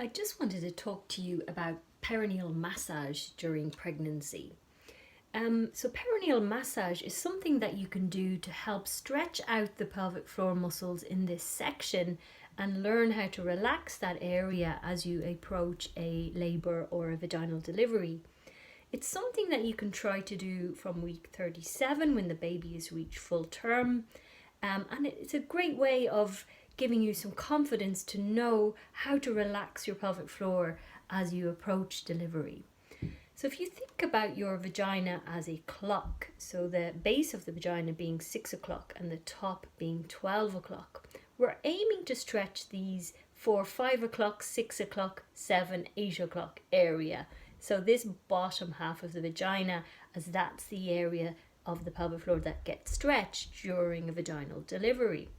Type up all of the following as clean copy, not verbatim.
I just wanted to talk to you about perineal massage during pregnancy. So perineal massage is something that you can do to help stretch out the pelvic floor muscles in this section and learn how to relax that area as you approach a labour or a vaginal delivery. It's something that you can try to do from week 37 when the baby has reached full term. And it's a great way of giving you some confidence to know how to relax your pelvic floor as you approach delivery. So if you think about your vagina as a clock, so the base of the vagina being 6 o'clock and the top being 12 o'clock, we're aiming to stretch these for 5 o'clock, 6 o'clock, 7, 8 o'clock area. So this bottom half of the vagina, as that's the area of the pelvic floor that gets stretched during a vaginal delivery.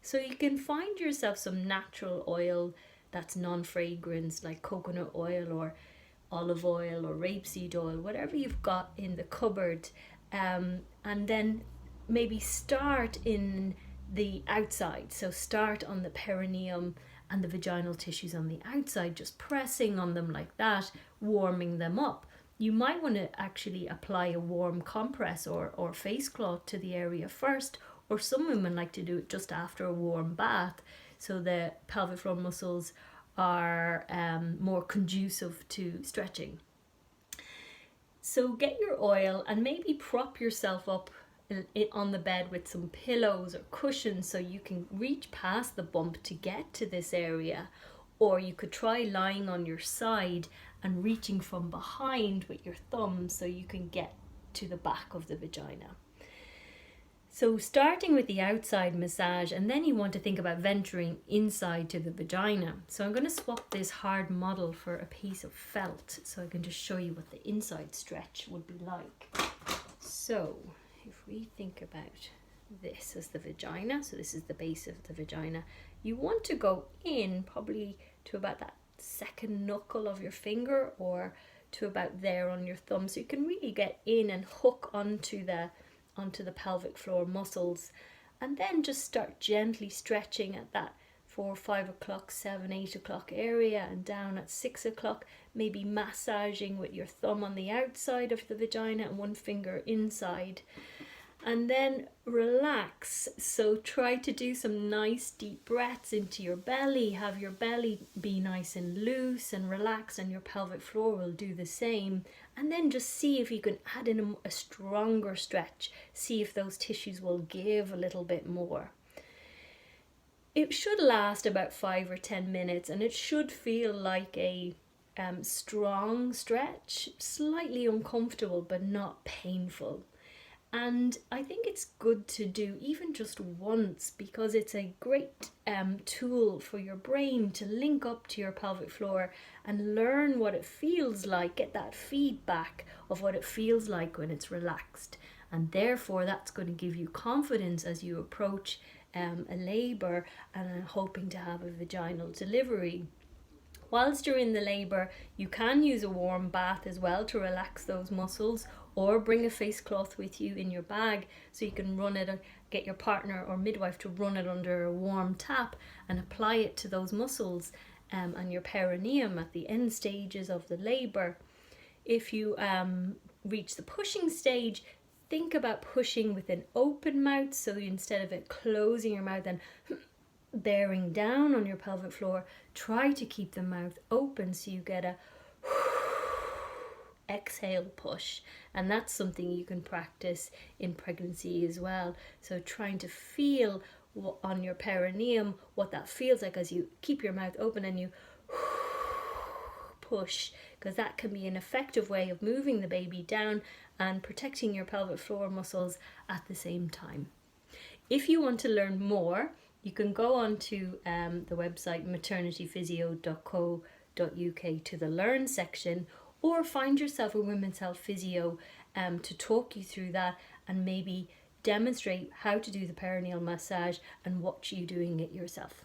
So you can find yourself some natural oil that's non-fragrance, like coconut oil or olive oil or rapeseed oil, whatever you've got in the cupboard, and then maybe start in the outside. So start on the perineum and the vaginal tissues on the outside, just pressing on them like that, warming them up. You might want to actually apply a warm compress or face cloth to the area first, or some women like to do it just after a warm bath, so the pelvic floor muscles are more conducive to stretching. So get your oil and maybe prop yourself up on the bed with some pillows or cushions so you can reach past the bump to get to this area. Or you could try lying on your side and reaching from behind with your thumb so you can get to the back of the vagina. So starting with the outside massage, and then you want to think about venturing inside to the vagina. So I'm going to swap this hard model for a piece of felt so I can just show you what the inside stretch would be like. So if we think about this as the vagina, so this is the base of the vagina, you want to go in probably to about that second knuckle of your finger or to about there on your thumb, so you can really get in and hook onto the pelvic floor muscles, and then just start gently stretching at that 4, 5 o'clock, 7, 8 o'clock area, and down at 6 o'clock, maybe massaging with your thumb on the outside of the vagina and one finger inside. And then relax. So try to do some nice deep breaths into your belly. Have your belly be nice and loose and relaxed, and your pelvic floor will do the same. And then just see if you can add in a stronger stretch. See if those tissues will give a little bit more. It should last about 5 or 10 minutes, and it should feel like a strong stretch, slightly uncomfortable but not painful. And I think it's good to do even just once, because it's a great tool for your brain to link up to your pelvic floor and learn what it feels like, get that feedback of what it feels like when it's relaxed. And therefore that's going to give you confidence as you approach a labour and hoping to have a vaginal delivery. Whilst you're in the labour, you can use a warm bath as well to relax those muscles, or bring a face cloth with you in your bag so you can run it, get your partner or midwife to run it under a warm tap and apply it to those muscles and your perineum at the end stages of the labour. If you reach the pushing stage, think about pushing with an open mouth, so instead of it closing your mouth and bearing down on your pelvic floor, try to keep the mouth open so you get a exhale push. And that's something you can practice in pregnancy as well. So trying to feel on your perineum what that feels like as you keep your mouth open and you push, because that can be an effective way of moving the baby down and protecting your pelvic floor muscles at the same time. If you want to learn more, you can go on to the website maternityphysio.co.uk to the Learn section, or find yourself a women's health physio to talk you through that and maybe demonstrate how to do the perineal massage and watch you doing it yourself.